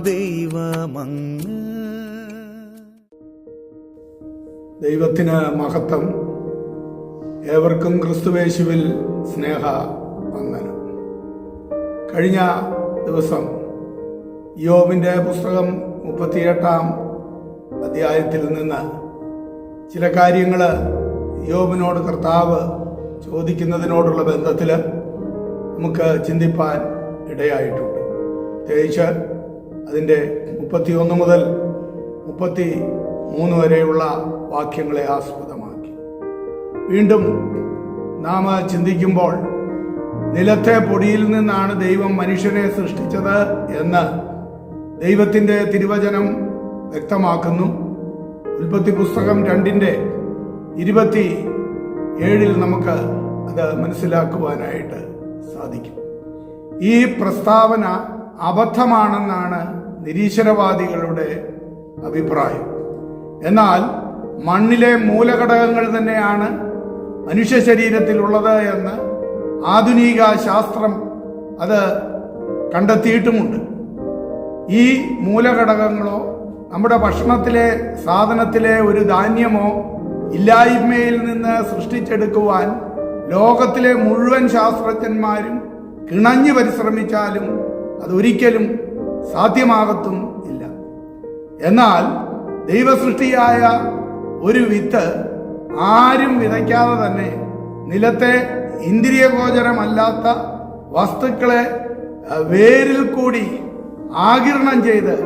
ദൈവമങ്ങ്. ദൈവത്തിന് മഹത്വം. ഏവർക്കും ക്രിസ്തുവേശുവിൽ സ്നേഹ വന്ദനം. കഴിഞ്ഞ ദിവസം യോബിന്റെ പുസ്തകം 38-ാം അധ്യായത്തിൽ നിന്ന് ചില കാര്യങ്ങൾ യോബിനോട് കർത്താവ് ചോദിക്കുന്നതിനോടുള്ള ബന്ധത്തിൽ നമുക്ക് ചിന്തിപ്പാൻ ഇടയായിട്ടുണ്ട്. പ്രത്യേകിച്ച് അതിൻ്റെ 31 മുതൽ 33 വരെയുള്ള വാക്യങ്ങളെ ആസ്പദമാക്കി വീണ്ടും നാം ചിന്തിക്കുമ്പോൾ നിലത്തെ പൊടിയിൽ നിന്നാണ് ദൈവം മനുഷ്യനെ സൃഷ്ടിച്ചത് എന്ന് ദൈവത്തിൻ്റെ തിരുവചനം വ്യക്തമാക്കുന്നു. ഉൽപ്പത്തി പുസ്തകം 2:27 നമുക്ക് അത് മനസ്സിലാക്കുവാനായിട്ട് സാധിക്കും. ഈ പ്രസ്താവന അബദ്ധമാണെന്നാണ് നിരീശ്വരവാദികളുടെ അഭിപ്രായം. എന്നാൽ മണ്ണിലെ മൂലഘടകങ്ങൾ തന്നെയാണ് മനുഷ്യ ശരീരത്തിലുള്ളത് എന്ന് ആധുനിക ശാസ്ത്രം അത് കണ്ടെത്തിയിട്ടുമുണ്ട്. ഈ മൂലഘടകങ്ങളോ നമ്മുടെ ഭക്ഷണത്തിലെ സാധനത്തിലെ ഒരു ധാന്യമോ ഇല്ലായ്മയിൽ നിന്ന് സൃഷ്ടിച്ചെടുക്കുവാൻ ലോകത്തിലെ മുഴുവൻ ശാസ്ത്രജ്ഞന്മാരും കിണഞ്ഞു പരിശ്രമിച്ചാലും അതൊരിക്കലും സാധ്യമാകത്തും ഇല്ല. എന്നാൽ ദൈവസൃഷ്ടിയായ ഒരു വിത്ത് ആരും വിതയ്ക്കാതെ തന്നെ നിലത്തെ ഇന്ദ്രിയഗോചരമല്ലാത്ത വസ്തുക്കളെ വേരിൽ കൂടി ആഗിരണം ചെയ്ത്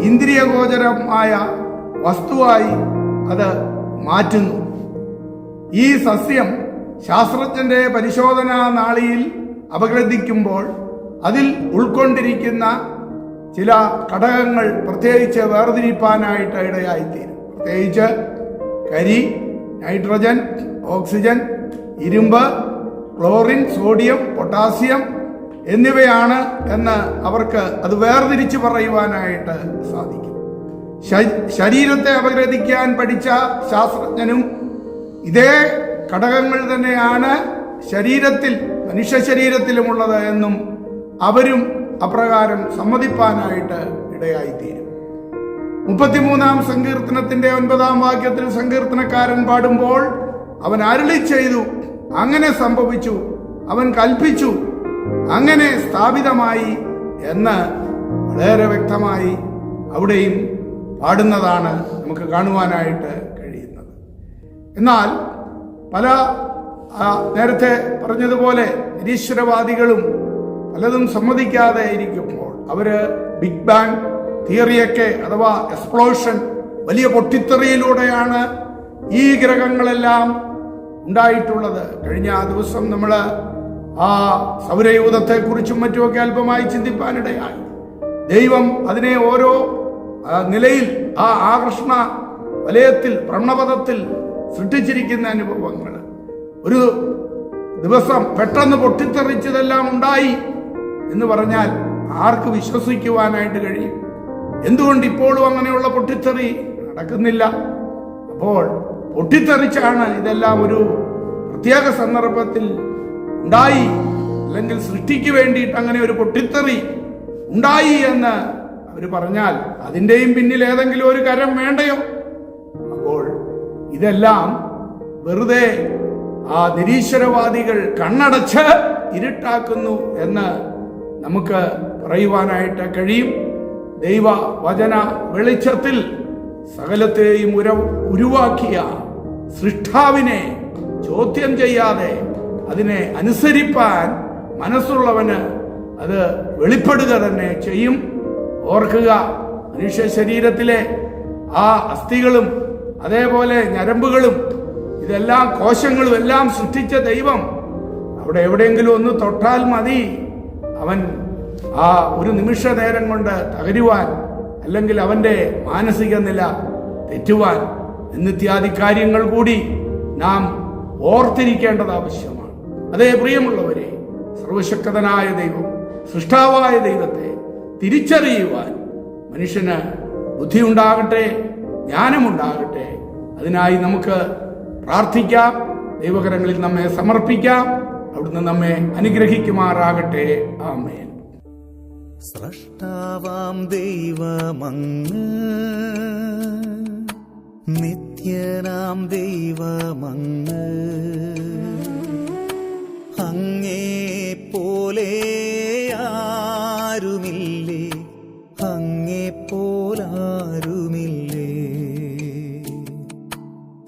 ഇന്ദ്രിയഗോചരമായ വസ്തുവായി അത് മാറ്റുന്നു. ഈ സസ്യം ശാസ്ത്രജ്ഞന്റെ പരിശോധനാ നാളിയിൽ അപഗ്രഥിക്കുമ്പോൾ അതിൽ ഉൾക്കൊണ്ടിരിക്കുന്ന ചില ഘടകങ്ങൾ പ്രത്യേകിച്ച് വേർതിരിപ്പാനായിട്ട് ഇടയായിത്തീരും. പ്രത്യേകിച്ച് കരി, നൈട്രജൻ, ഓക്സിജൻ, ഇരുമ്പ്, ക്ലോറിൻ, സോഡിയം, പൊട്ടാസ്യം എന്നിവയാണ് എന്ന് അവർക്ക് അത് വേർതിരിച്ച് പറയുവാനായിട്ട് സാധിക്കും. ശരീരത്തെ അപഗ്രഥിക്കാൻ പഠിച്ച ശാസ്ത്രജ്ഞനും ഇതേ ഘടകങ്ങൾ തന്നെയാണ് മനുഷ്യ ശരീരത്തിലുമുള്ളത് എന്നും അവരും അപ്രകാരം സമ്മതിപ്പാനായിട്ട് ഇടയായിത്തീരും. 33-ാം സങ്കീർത്തനത്തിന്റെ 9-ാം വാക്യത്തിൽ സങ്കീർത്തനക്കാരൻ പാടുമ്പോൾ അവൻ അരുളി ചെയ്തു, അങ്ങനെ സംഭവിച്ചു, അവൻ കൽപ്പിച്ചു, അങ്ങനെ സ്ഥാപിതമായി എന്ന് വളരെ വ്യക്തമായി അവിടെയും പാടുന്നതാണ് നമുക്ക് കാണുവാനായിട്ട് കഴിയുന്നത്. എന്നാൽ പല നേരത്തെ പറഞ്ഞതുപോലെ നിരീശ്വരവാദികളും പലതും സമ്മതിക്കാതെ ഇരിക്കുമ്പോൾ അവര് ബിഗ് ബാങ് തിയറിയൊക്കെ അഥവാ എക്സ്പ്ലോഷൻ, വലിയ പൊട്ടിത്തെറിയിലൂടെയാണ് ഈ ഗ്രഹങ്ങളെല്ലാം ഉണ്ടായിട്ടുള്ളത്. കഴിഞ്ഞ ദിവസം നമ്മൾ ആ സൗരയൂഥത്തെ കുറിച്ചും മറ്റുമൊക്കെ അല്പമായി ചിന്തിപ്പാനിടയായി. ദൈവം അതിനെ ഓരോ നിലയിൽ ആ ആകർഷണ വലയത്തിൽ, ഭ്രമണപഥത്തിൽ സൃഷ്ടിച്ചിരിക്കുന്ന അനുഭവങ്ങൾ ഒരു ദിവസം പെട്ടെന്ന് പൊട്ടിത്തെറിച്ചതെല്ലാം ഉണ്ടായി എന്ന് പറഞ്ഞാൽ ആർക്ക് വിശ്വസിക്കുവാനായിട്ട് കഴിയും? എന്തുകൊണ്ട് ഇപ്പോഴും അങ്ങനെയുള്ള പൊട്ടിത്തെറി നടക്കുന്നില്ല? അപ്പോൾ പൊട്ടിത്തെറിച്ചാണ് ഇതെല്ലാം ഒരു പ്രത്യേക സന്ദർഭത്തിൽ ഉണ്ടായി, അല്ലെങ്കിൽ സൃഷ്ടിക്ക് വേണ്ടിയിട്ട് അങ്ങനെ ഒരു പൊട്ടിത്തെറി ഉണ്ടായി എന്ന് അവർ പറഞ്ഞാൽ അതിൻ്റെയും പിന്നിൽ ഏതെങ്കിലും ഒരു കരം വേണ്ടയോ? അപ്പോൾ ഇതെല്ലാം വെറുതെ ആ നിരീശ്വരവാദികൾ കണ്ണടച്ച് ഇരുട്ടാക്കുന്നു എന്ന് നമുക്ക് പറയുവാനായിട്ട് കഴിയും. ദൈവ വചന വെളിച്ചത്തിൽ സകലത്തെയും ഉരുവാക്കിയ സൃഷ്ടാവിനെ ചോദ്യം ചെയ്യാതെ അതിനെ അനുസരിപ്പാൻ മനസ്സുള്ളവന് അത് വെളിപ്പെടുക തന്നെ ചെയ്യും. ഓർക്കുക, മനുഷ്യ ശരീരത്തിലെ ആ അസ്ഥികളും അതേപോലെ ഞരമ്പുകളും ഇതെല്ലാം കോശങ്ങളും എല്ലാം സൃഷ്ടിച്ച ദൈവം അവിടെ എവിടെയെങ്കിലും ഒന്ന് തൊട്ടാൽ മതി അവൻ ആ ഒരു നിമിഷ നേരം കൊണ്ട് തകരുവാൻ, അല്ലെങ്കിൽ അവന്റെ മാനസിക നില തെറ്റുവാൻ എന്നിത്യാദി കാര്യങ്ങൾ കൂടി നാം ഓർത്തിരിക്കേണ്ടത് ആവശ്യമാണ്. അതേ പ്രിയമുള്ളവരെ, സർവശക്തനായ ദൈവം, സൃഷ്ടാവായ ദൈവത്തെ തിരിച്ചറിയുവാൻ മനുഷ്യന് ബുദ്ധിയുണ്ടാകട്ടെ, ജ്ഞാനമുണ്ടാകട്ടെ. അതിനായി നമുക്ക് പ്രാർത്ഥിക്കാം, ദൈവകരങ്ങളിൽ നമ്മെ സമർപ്പിക്കാം. അവിടുന്ന് നമ്മെ അനുഗ്രഹിക്കുമാറാകട്ടെ. ആമേൻ. സ്രഷ്ടാവാം ദൈവമങ്ങ്, നിത്യനാം ദൈവമങ്ങ്, അങ്ങേ പോലെ ആരുമില്ലേ, അങ്ങേ പോലാരുമില്ലേ.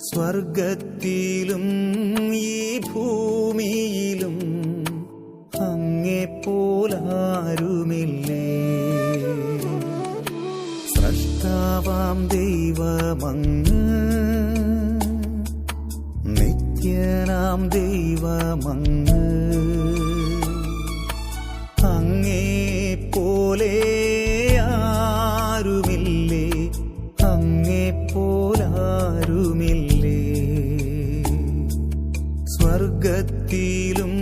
സ്വർഗത്തിലും ഈ ഭൂമിയിലും അങ്ങേ പോലാരുമില്ലേ. സ്രഷ്ടാവാം ദൈവമങ്ങ്, നിത്യനാം ദൈവമങ്ങ്, അങ്ങേ പോലെ ആരുമില്ലേ, അങ്ങേ പോലാരുമില്ലേ. സ്വർഗത്തിലും